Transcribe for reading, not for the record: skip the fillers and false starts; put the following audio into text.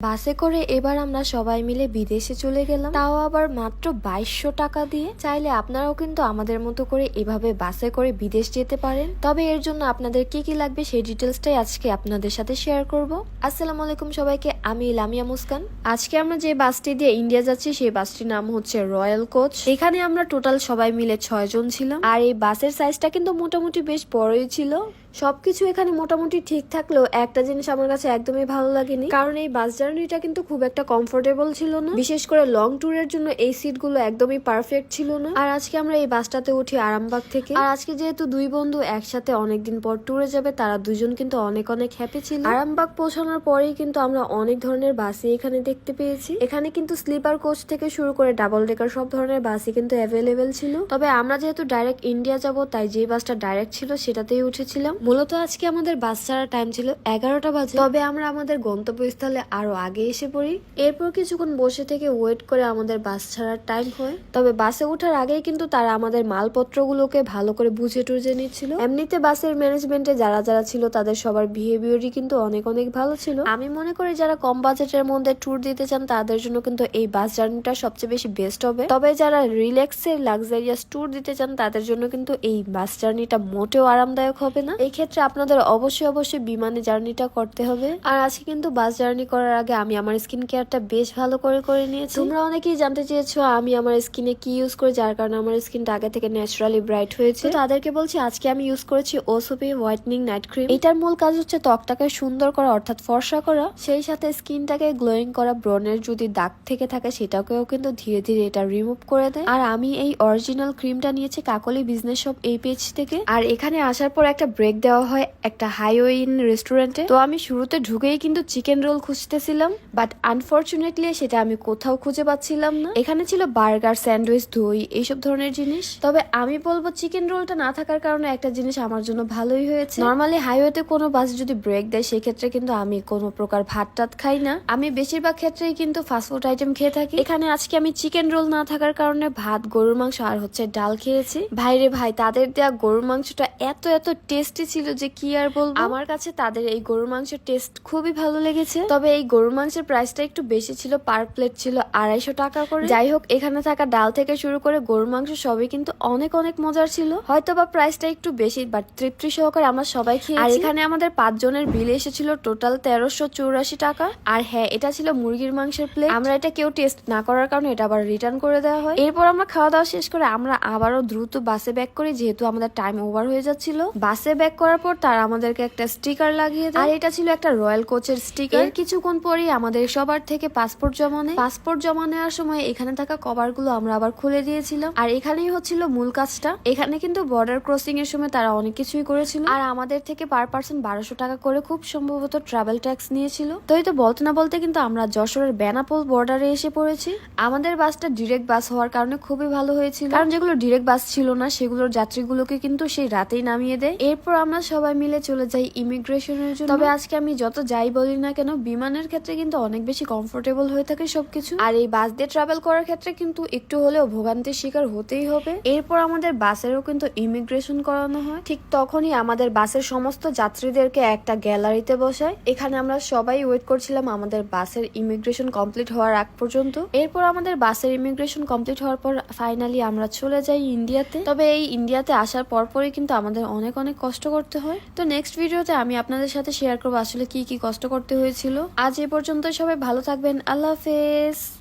বাসে করে এবার আমরা সবাই মিলে বিদেশে চলে গেলাম, তাও আবার মাত্র 2200 টাকা দিয়ে। চাইলে আপনারাও কিন্তু আমাদের মতো করে এভাবে বাসে করে বিদেশ যেতে পারেন। তবে এর জন্য আপনাদের কি কি লাগবে সেই ডিটেলসটাই আজকে আপনাদের সাথে শেয়ার করব। আসসালামু আলাইকুম সবাইকে, আমি লামিয়া মুস্কান। আজকে আমরা যে বাসটি দিয়ে ইন্ডিয়া যাচ্ছি সেই বাসটির নাম হচ্ছে রয়্যাল কোচ। এখানে আমরা টোটাল সবাই মিলে 6 জন ছিলাম। আর এই বাসের সাইজটা কিন্তু মোটামুটি বেশ বড়ই ছিল। সবকিছু এখানে মোটামুটি ঠিক থাকলেও একটা জিনিস আমার কাছে একদমই ভালো লাগেনি, কারণ এই বাস জার্নিটা কিন্তু খুব একটা কমফোর্টেবল ছিল না। বিশেষ করে লং ট্যুরের জন্য এই সিটগুলো একদমই পারফেক্ট ছিল না। আর আজকে আমরা এই বাসটাতে উঠি আরামবাগ থেকে। আর আজকে যেহেতু দুই বন্ধু একসাথে অনেকদিন পর ট্যুরে যাবে, তারা দুজন কিন্তু অনেক অনেক হ্যাপি ছিল। আরামবাগ পৌঁছানোর পরেই কিন্তু আমরা অনেক ধরনের বাসই এখানে দেখতে পেয়েছি। এখানে কিন্তু স্লিপার কোচ থেকে শুরু করে ডাবল ডেকার সব ধরনের বাসই কিন্তু অ্যাভেলেবেল ছিল। তবে আমরা যেহেতু ডাইরেক্ট ইন্ডিয়া যাব, তাই যে বাসটা ডাইরেক্ট ছিল সেটাতেই উঠেছিলাম। মূলত আজকে আমাদের বাস ছাড়ার টাইম ছিল 11টা বাজে। তবে আমরা আমাদের গন্তব্যস্থলে আরো আগে এসে পড়ি। এরপর কিছুক্ষণ বসে থেকে ওয়েট করে আমাদের বাস ছাড়ার টাইম হয়। তবে বাসে ওঠার আগেই কিন্তু তারা আমাদের মালপত্রগুলোকে ভালো করে বুঝে টুঝে নিচ্ছিল। এমনিতে বাসের ম্যানেজমেন্টে যারা যারা ছিল তাদের সবার বিহেভিয়ারই কিন্তু অনেক অনেক ভালো ছিল। আমি মনে করি যারা কম বাজেটের মধ্যে ট্যুর দিতে চান তাদের জন্য কিন্তু এই বাস জার্নিটা সবচেয়ে বেশি বেস্ট হবে। তবে যারা রিল্যাক্সের লাক্সারিয়াস ট্যুর দিতে চান তাদের জন্য কিন্তু এই বাস জার্নিটা মোটেও আরামদায়ক হবে না। এই ক্ষেত্রে আপনাদের অবশ্যই বিমানে জার্নিটা করতে হবে। আর আজকে কিন্তু বাস জার্নি করার আগে আমি আমার স্কিন কেয়ারটা বেশ ভালো করে নিয়েছি। তোমরা অনেকেই জানতে চেয়েছো আমি আমার স্কিনে কি ইউজ করি, যার কারণে আমার স্কিনটা আগে থেকে ন্যাচারালি ব্রাইট হয়েছে। তাদেরকে বলছি আজকে আমি ইউজ করেছি ওসোপি হোয়াইটনিং নাইট ক্রিম। এটার মূল কাজ হচ্ছে ত্বকটাকে সুন্দর করা, অর্থাৎ ফর্সা করা, সেই সাথে স্কিনটাকে গ্লোয়িং করা। ব্রনের যদি দাগ থেকে থাকে সেটাকেও কিন্তু ধীরে ধীরে এটা রিমুভ করে দেয়। আর আমি এই অরিজিনাল ক্রিমটা নিয়েছি কাকলি বিজনেস শপ এই পেজ থেকে। আর এখানে আসার পর একটা ব্রেক দেওয়া হয় একটা হাইওয়ে ইন রেস্টুরেন্টে। তো আমি শুরুতে ঢুকেই কিন্তু চিকেন রোল খুঁজতেছিলাম, বাট আনফরচুনেটলি সেটা আমি কোথাও খুঁজে পাচ্ছিলাম না। এখানে ছিল বার্গার, স্যান্ডউইচ, দই, এইসব ধরনের জিনিস। তবে আমি বলবো চিকেন রোলটা না থাকার কারণে একটা জিনিস আমার জন্য ভালোই হয়েছে। নর্মালি হাইওয়েতে কোনো বাস যদি ব্রেক দেয় সেক্ষেত্রে কিন্তু আমি কোনো প্রকার ভাত টাত খাই না। আমি বেশিরভাগ ক্ষেত্রেই কিন্তু ফাস্টফুড আইটেম খেয়ে থাকি। এখানে আজকে আমি চিকেন রোল না থাকার কারণে ভাত, গরুর মাংস আর হচ্ছে ডাল খেয়েছি। ভাইরে ভাই, তাদের দেয়া গরুর মাংসটা এত টেস্টি ছিল যে কি আর বলবো। আমার কাছে তাদের এই গরুর মাংসের টেস্ট খুবই ভালো লেগেছে। তবে এই গরুর মাংসের প্রাইসটা একটু বেশি ছিল, পার প্লেট ছিল 250 টাকা করে। যাই হোক, এখানে থাকা ডাল থেকে শুরু করে গরুর মাংস সবই কিন্তু অনেক মজার ছিল। হয়তো বা প্রাইসটা একটু বেশি, বাট তৃপ্তি সহকারে আমরা সবাই খেয়েছি। আর এখানে আমাদের 5 জনের বিল এসেছিল টোটাল 1384 টাকা। আর হ্যাঁ, এটা ছিল মুরগির মাংসের প্লেট। আমরা এটা কেউ টেস্ট না করার কারণে এটা আবার রিটার্ন করে দেওয়া হয়। এরপর আমরা খাওয়া দাওয়া শেষ করে আমরা আবারও দ্রুত বাসে ব্যাক করি, যেহেতু আমাদের টাইম ওভার হয়ে যাচ্ছিল। বাসে ব্যাক করার পর তারা আমাদেরকে একটা স্টিকার লাগিয়ে দেয়। আর এটা ছিল একটা রয়্যাল কোচের স্টিকার। কিছুক্ষণ পরেই আমাদের সবার থেকে পাসপোর্ট জমা নেয়। পাসপোর্ট জমা নেওয়ার সময় এখানে থাকা কভার গুলো আমরা আবার খুলে দিয়েছিলাম। আর এখানেই হচ্ছিল মূল কাজটা। এখানে কিন্তু বর্ডার ক্রসিং এর সময় তারা অনেক কিছুই করেছিল। আর আমাদের থেকে পার পার্সন 1200 টাকা করে খুব সম্ভবত ট্রাভেল ট্যাক্স নিয়েছিল। তো এই তো বলতে না বলতে কিন্তু আমরা যশোরের বেনাপোল বর্ডারে এসে পড়েছি। আমাদের বাসটা ডিরেক্ট বাস হওয়ার কারণে খুবই ভালো হয়েছিল, কারণ যেগুলো ডিরেক্ট বাস ছিল না সেগুলোর যাত্রীগুলোকে কিন্তু সেই রাতেই নামিয়ে দেয়। এরপর আমরা সবাই মিলে চলে যাই ইমিগ্রেশনের জন্য। তবে আজকে আমি যত যাই বলি না কেন, বিমানের ক্ষেত্রে কিন্তু অনেক বেশি কমফোর্টেবল হয়ে থাকে সবকিছু। আর এই বাস দিয়ে ট্রাভেল করার ক্ষেত্রে কিন্তু একটু হলেও ভোগান্তির শিকার হতেই হবে। এরপর আমাদের বাসেরও কিন্তু ইমিগ্রেশন করানো হয়। ঠিক তখনই আমাদের বাসের সমস্ত যাত্রীদেরকে একটা গ্যালারিতে বসায়। এখানে আমরা সবাই ওয়েট করছিলাম আমাদের বাসের ইমিগ্রেশন কমপ্লিট হওয়ার আগ পর্যন্ত। এরপর আমাদের বাসের ইমিগ্রেশন কমপ্লিট হওয়ার পর ফাইনালি আমরা চলে যাই ইন্ডিয়াতে। তবে এই ইন্ডিয়াতে আসার পরপরই কিন্তু আমাদের অনেক কষ্ট করতে হয়। তো নেক্সট ভিডিওতে আমি আপনাদের সাথে শেয়ার করবো আসলে কি কষ্ট করতে হয়েছিল। আজ এ পর্যন্ত, সবাই ভালো থাকবেন। আল্লাহ হাফেজ।